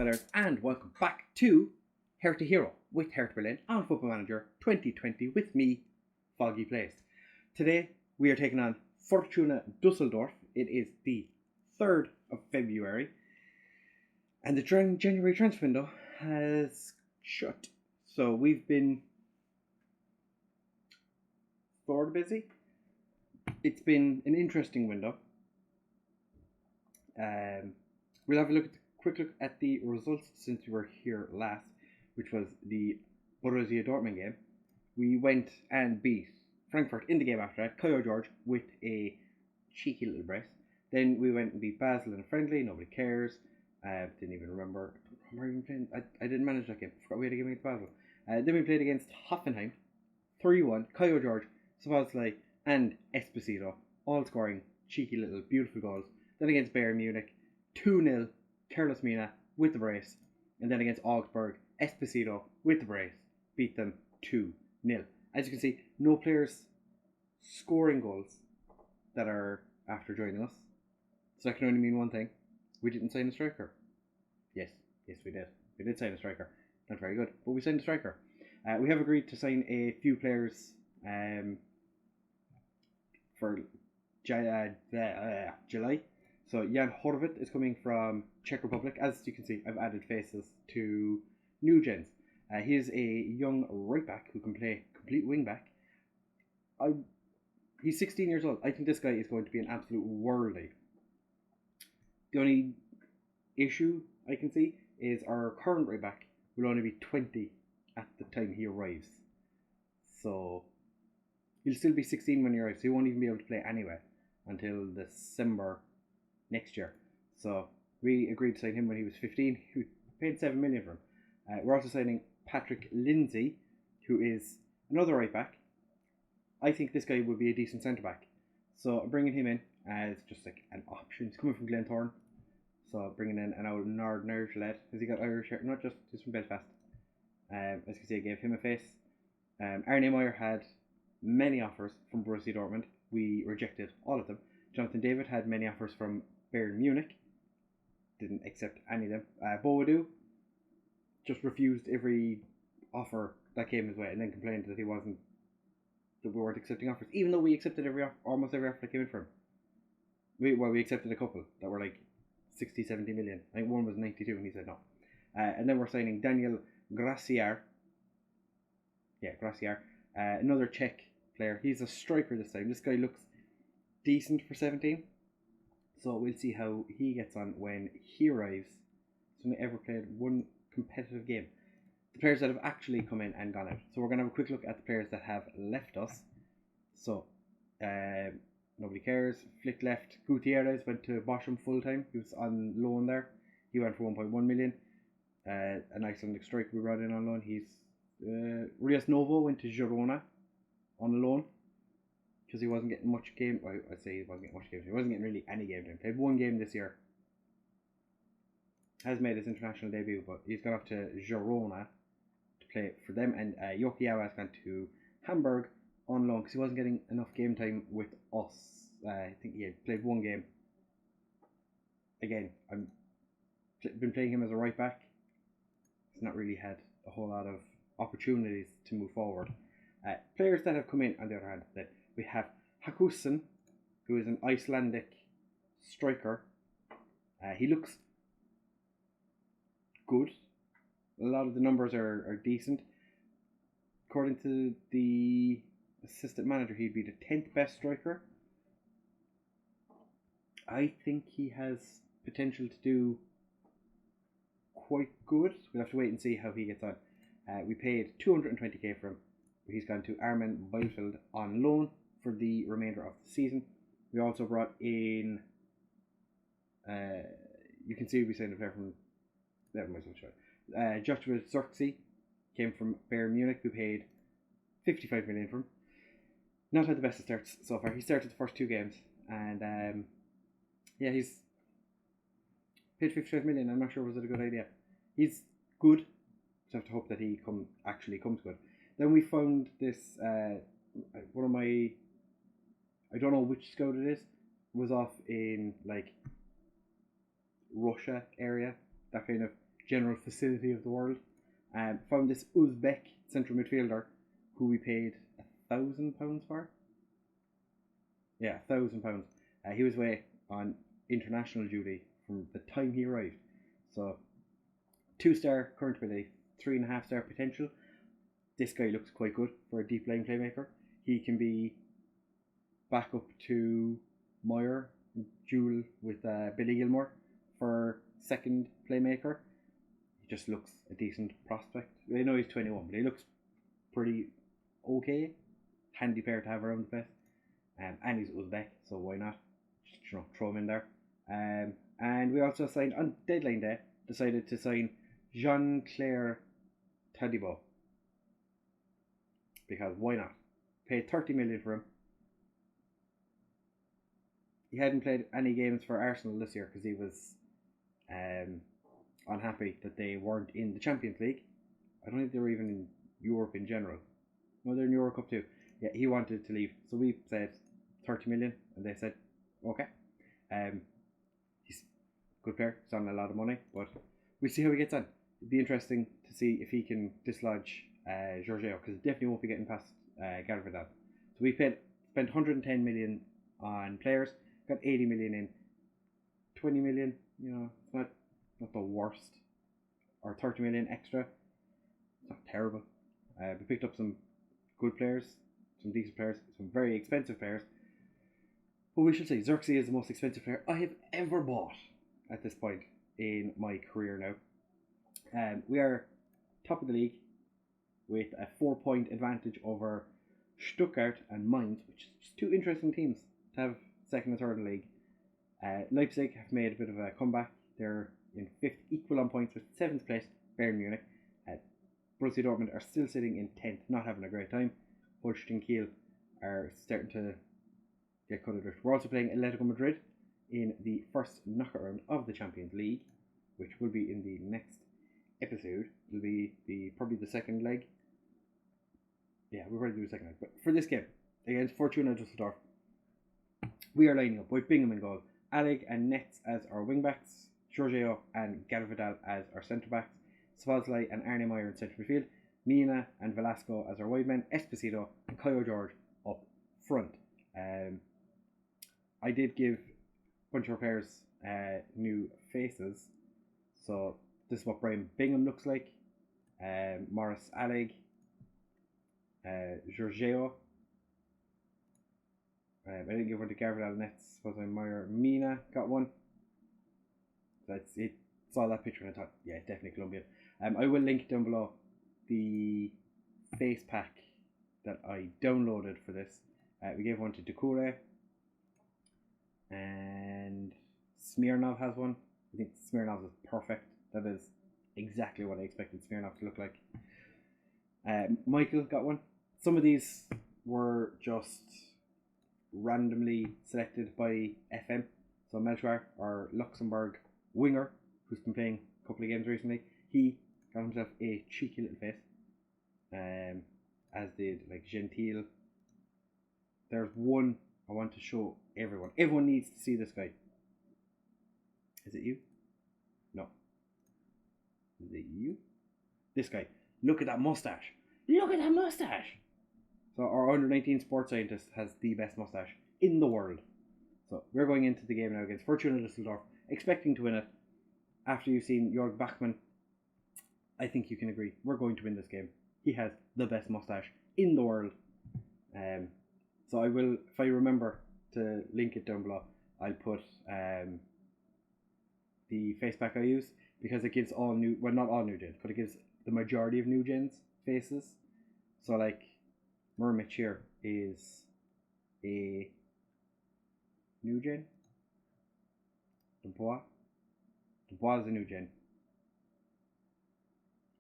footballers, and welcome back to Hertha Hero with Hertha Berlin on Football Manager 2020 with me, Foggy Place. Today we are taking on Fortuna Dusseldorf. It is the 3rd of February and the January transfer window has shut. So we've been sort of busy. It's been an interesting window. We'll have a quick look at the results since we were here last, which was the Borussia Dortmund game. We went and beat Frankfurt in the game after that, Kyle George with a cheeky little brace. Then we went and beat Basel in a friendly, nobody cares. Didn't even remember. I didn't manage that game. Forgot we had a game against Basel. Then we played against Hoffenheim, 3-1. Kyle George, Szoboszlai and Esposito, all scoring cheeky little beautiful goals. Then against Bayern Munich, 2-0, Carlos Mina with the brace. And then against Augsburg, Esposito with the brace, beat them 2-0. As you can see, no players scoring goals that are after joining us. So that can only mean one thing. We didn't sign a striker. Yes, we did. We did sign a striker. Not very good, but we signed a striker. We have agreed to sign a few players for July. So Jan Horvat is coming from Czech Republic. As you can see, I've added faces to Newgens. He is a young right back who can play complete wing back. He's 16 years old. I think this guy is going to be an absolute worldie. The only issue I can see is our current right back will only be 20 at the time he arrives. So he'll still be 16 when he arrives. So he won't even be able to play anyway until December next year. So we agreed to sign him when he was 15. We paid 7 million for him. We're also signing Patrick Lindsay, who is another right back. I think this guy would be a decent centre back. So I'm bringing him in as just like an option. He's coming from Glentoran. So bringing in an old Northern Irish lad. Has he got Irish hair? Not just, he's from Belfast. As you can see, I gave him a face. Arne Meyer had many offers from Borussia Dortmund. We rejected all of them. Jonathan David had many offers from Bayern Munich. Didn't accept any of them. Boadu just refused every offer that came his way and then complained that we weren't accepting offers, even though we accepted almost every offer that came in for him. We accepted a couple that were like 60, 70 million. I think one was 92 and he said no. And then we're signing Daniel Graciar. Yeah, Graciar. Another Czech player. He's a striker this time. This guy looks decent for 17. So we'll see how he gets on when he arrives. He's only ever played one competitive game. The players that have actually come in and gone out. So we're going to have a quick look at the players that have left us. So, nobody cares. Flick left. Gutierrez went to Bochum full time. He was on loan there. He went for 1.1 million. An Icelandic striker we brought in on loan. He's Rias Novo went to Girona on loan because he wasn't getting much game. Well, I'd say he wasn't getting much game. He wasn't getting really any game time. Played one game this year. Has made his international debut, but he's gone up to Girona to play for them. And Yokiyawa has gone to Hamburg on loan because he wasn't getting enough game time with us. I think he had played one game. Again, I've been playing him as a right back. He's not really had a whole lot of opportunities to move forward. Players that have come in, on the other hand, that we have Hakusen, who is an Icelandic striker. He looks good. A lot of the numbers are decent. According to the assistant manager, he'd be the 10th best striker. I think he has potential to do quite good. We'll have to wait and see how he gets on. We paid 220k for him. He's gone to Armin Bielefeld on loan for the remainder of the season. We also brought in you can see we signed a player from Joshua Zirkzee came from Bayern Munich. We paid 55 million for him. Not had the best of starts so far. He started the first 2 games and he's paid 55 million. I'm not sure was it a good idea. He's good. Just have to hope that he actually comes good. Then we found this one of my, I don't know which scout it is, was off in like Russia area, that kind of general facility of the world. Found this Uzbek central midfielder who we paid £1,000 for. Yeah, £1,000. He was away on international duty from the time he arrived. So 2-star current ability, 3.5-star potential. This guy looks quite good for a deep line playmaker. He can be back up to Moyer, duel with Billy Gilmore for second playmaker. He just looks a decent prospect. I know he's 21, but he looks pretty okay. Handy player to have around the place. And he's Uzbek, so why not? Just throw him in there. And we also signed on deadline day. Decided to sign Jean-Claire Tadibo, because why not? Paid 30 million for him. He hadn't played any games for Arsenal this year because he was unhappy that they weren't in the Champions League. I don't think they were even in Europe in general. No, they're in Euro Cup too. Yeah, he wanted to leave, so we said 30 million, and they said okay. He's a good player. He's on a lot of money, but we'll see how he gets on. It'd be interesting to see if he can dislodge Jorginho, because it definitely won't be getting past Garvidal. So we spent 110 million on players, got 80 million in. 20 million, it's not the worst. Or 30 million extra. It's not terrible. We picked up some good players, some decent players, some very expensive players. But we should say Xerxes is the most expensive player I have ever bought at this point in my career now. We are top of the league with a 4-point advantage over Stuttgart and Mainz, which is just two interesting teams to have second and third in the league. Leipzig have made a bit of a comeback. They're in 5th, equal on points with 7th place Bayern Munich. Borussia Dortmund are still sitting in 10th, not having a great time. Holstein Kiel are starting to get cut adrift. We're also playing Atletico Madrid in the first knockout round of the Champions League, which will be in the next episode. It'll be probably the second leg. Yeah, we'll probably do the second leg. But for this game, against Fortuna Düsseldorf, we are lining up with Bingham in goal, Alec and Netz as our wing-backs, Jorginho and Garvidal as our centre-backs, Szoboszlai and Arne Meyer in central midfield, Mina and Velasco as our wide men, Esposito and Caio George up front. I did give a bunch of our players new faces, so this is what Brian Bingham looks like, Morris Alleg, Jorginho. I didn't give one to Garvidal, Netz, Szoboszlai, Meyer, Mina got one. That's it. Saw that picture and I thought, yeah, definitely Colombian. I will link down below the face pack that I downloaded for this. We gave one to Decore, and Smirnov has one. I think Smirnov is perfect. That is exactly what I expected Smirnov to look like. Michael got one. Some of these were just randomly selected by FM. So Melchior, our Luxembourg winger, who's been playing a couple of games recently, he got himself a cheeky little face, as did like Gentile. There's one I want to show everyone. Everyone needs to see this guy. Is it you? No. Is it you? This guy. Look at that mustache. Look at that mustache. So our under 19 sports scientist has the best mustache in the world. So we're going into the game now against Fortuna Düsseldorf, expecting to win it. After you've seen Jörg Bachmann, I think you can agree we're going to win this game. He has the best mustache in the world. So I will, if I remember to link it down below, I'll put the face pack I use, because it gives all new, well, not all new gens, but it gives the majority of new gens faces. So like Mermich here is a new gen. Dubois is a new gen,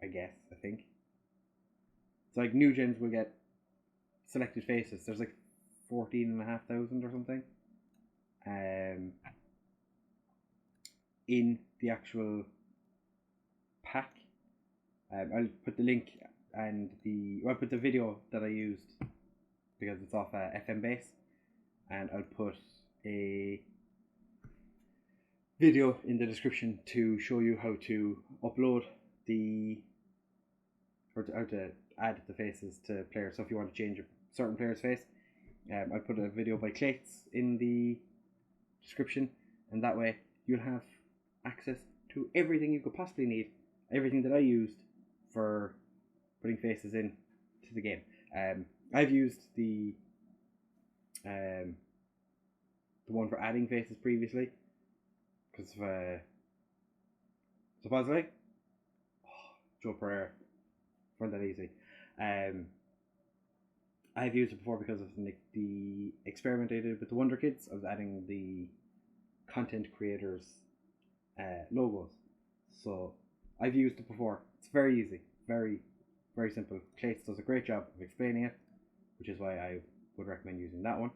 I guess, I think. So like new gens will get selected faces. There's like 14,500 or something in the actual pack. I'll put the link and I'll put the video that I used, because it's off FM base, and I'll put a video in the description to show you how to upload how to add the faces to players. So if you want to change a certain player's face, I put a video by Clates in the description, and that way you'll have access to everything you could possibly need, everything that I used for putting faces in to the game. I've used the one for adding faces previously, because supposedly, Joe Pereira, weren't that easy. I've used it before because of the experiment I did with the Wonder Kids. I was adding the content creators' logos, so I've used it before. It's very easy, very, very simple. Clates does a great job of explaining it, which is why I would recommend using that one.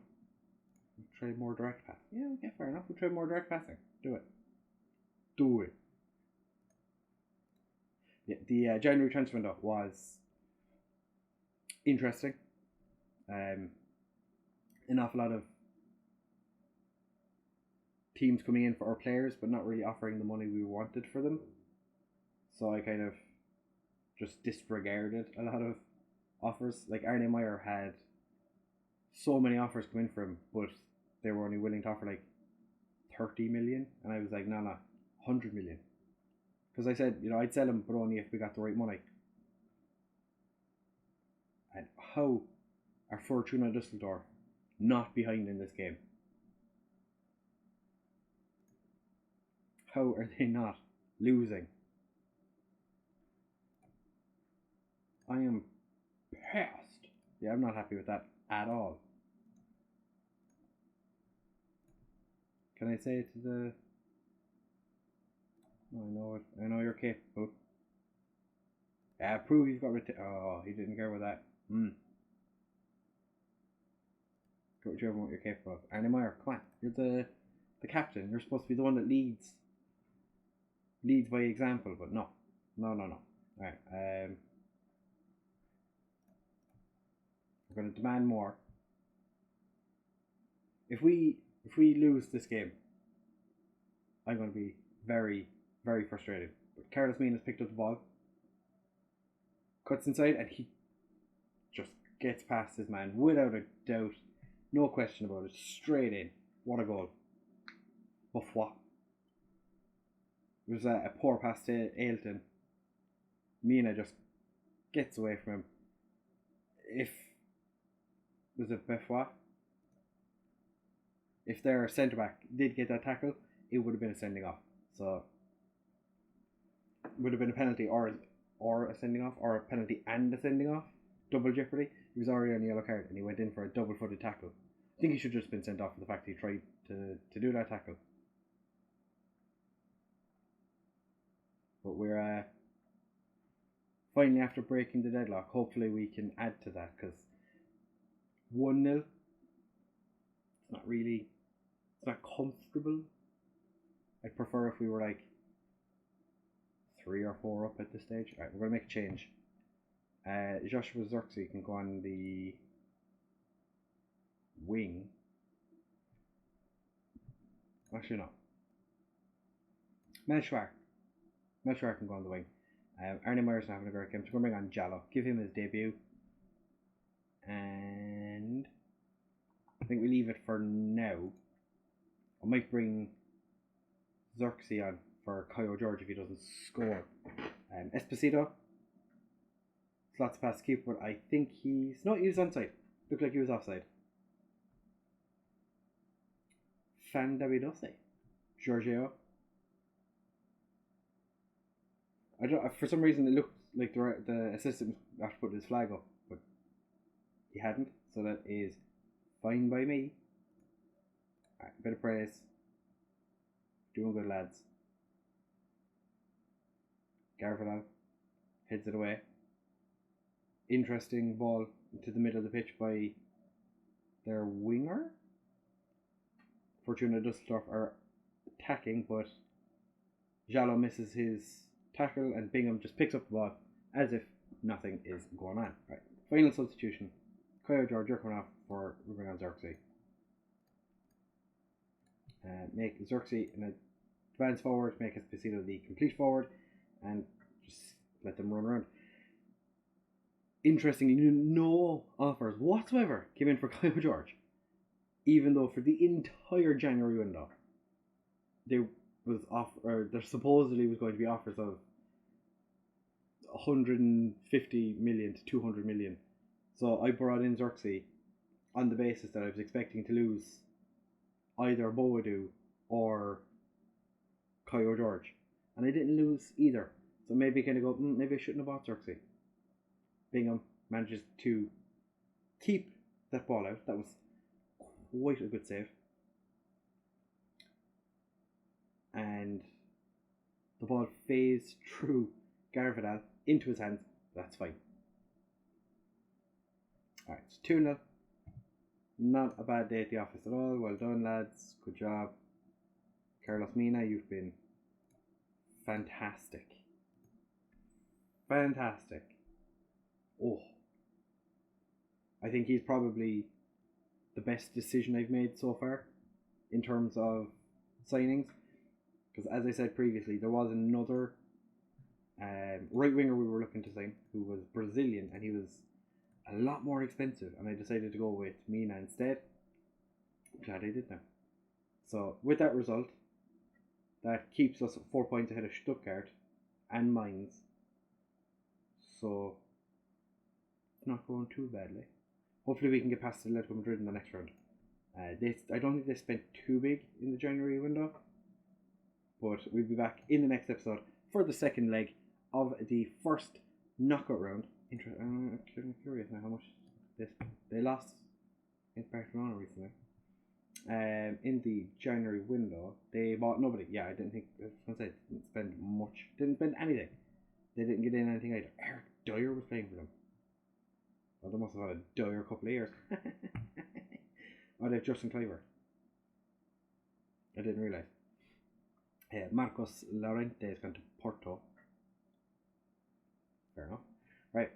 Try more direct pass. Yeah, okay, fair enough. We'll try more direct passing. Do it. Do it. Yeah, the January transfer window was interesting. An awful lot of teams coming in for our players, but not really offering the money we wanted for them. So I kind of just disregarded a lot of offers. Like Arne Meyer had so many offers come in for him, but they were only willing to offer like 30 million, and I was like, no, 100 million. Because I said, I'd sell him, but only if we got the right money. And how are Fortuna Düsseldorf not behind in this game? How are they not losing? I am pissed. Yeah, I'm not happy with that at all. Can I say it to the... I know it. I know you're capable. Yeah, prove you've got oh, he didn't care with that. Go whichever one you're capable of. Arne Meyer, come on. You're the captain. You're supposed to be the one that leads by example, but no. Alright, we're going to demand more. If we lose this game, I'm going to be very, very frustrated. But Carlos Mean has picked up the ball, cuts inside, and he just gets past his man without a doubt. No question about it. Straight in. What a goal. Buffwa. It was a poor pass to Ailton. Mina just gets away from him. If... Was it Buffwa? If their centre back did get that tackle, it would have been a sending off. So it would have been a penalty or a sending off, or a penalty and a sending off. Double jeopardy. He was already on a yellow card and he went in for a double-footed tackle. I think he should have just been sent off for the fact he tried to do that tackle. But we're finally, after breaking the deadlock, hopefully we can add to that, because 1-0, it's not comfortable. I'd prefer if we were like 3 or 4 up at this stage. Alright, we're going to make a change. Joshua Zirkzee can go on the wing. Actually, no. Melchior can go on the wing. Arne Meyer's not having a great game, so we're going to bring on Jallo. Give him his debut. And I think we leave it for now. I might bring Zirkzee on for Caio George if he doesn't score. Esposito. Slots past keeper, but I think he was onside. Looked like he was offside. Fan Davidose. Giorgio. For some reason it looked like the assistant was after putting his flag up, but he hadn't, so that is fine by me. Alright, bit of praise. Doing good, lads. Garfinal heads it away. Interesting ball into the middle of the pitch by their winger. Fortuna Düsseldorf are attacking, but Jallo misses his tackle and Bingham just picks up the ball as if nothing is going on. Right, final substitution. Caio George, you're coming off for bring on Zirkzee. Make Zirkzee in a advance forward, make Esposito the complete forward, and just let them run around. Interestingly, no offers whatsoever came in for Kyle George, even though for the entire January window, there supposedly was going to be offers of 150 million to 200 million. So I brought in Xerxes on the basis that I was expecting to lose either Boadu or Kyle George, and I didn't lose either. So maybe kind of go, maybe I shouldn't have bought Xerxes. Bingham manages to keep that ball out. That was quite a good save. And the ball phased through Garvidal into his hands. That's fine. Alright, it's 2-0. Not a bad day at the office at all. Well done, lads. Good job. Carlos Mina, you've been fantastic. Fantastic. Oh. I think he's probably the best decision I've made so far in terms of signings. Because as I said previously, there was another right winger we were looking to sign who was Brazilian, and he was a lot more expensive, and I decided to go with Mina instead. I'm glad I did now. So with that result, that keeps us 4 points ahead of Stuttgart and Mainz. So not going too badly. Hopefully we can get past Atletico Madrid in the next round. I don't think they spent too big in the January window, but we'll be back in the next episode for the second leg of the first knockout round. I'm curious now how much they lost in Barcelona recently. In the January window, they bought nobody. Yeah, I didn't think. I was going to say, didn't spend much. Didn't spend anything. They didn't get in anything either. Eric Dyer was playing for them. Well, they must have had a Dyer couple of years. Oh, they have Justin Kluivert. I didn't realise. Marcos Llorente has gone to Porto. Fair enough. Right.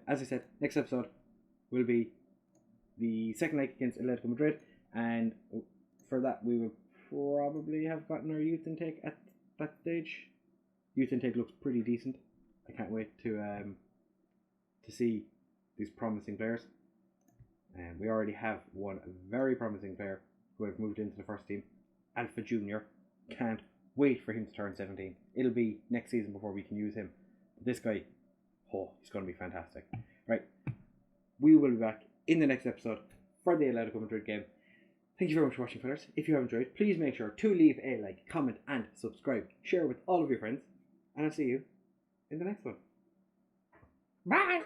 As I said, next episode will be the second leg against Atletico Madrid, and for that we will probably have gotten our youth intake at that stage. Youth intake looks pretty decent. I can't wait to see these promising players. And we already have one very promising player who have moved into the first team, Alpha Junior. Can't wait for him to turn 17. It'll be next season before we can use him. But this guy, he's going to be fantastic. Right, we will be back in the next episode for the Atletico Madrid game. Thank you very much for watching, fellas. If you have enjoyed, please make sure to leave a like, comment, and subscribe. Share with all of your friends, and I'll see you in the next one. Bye!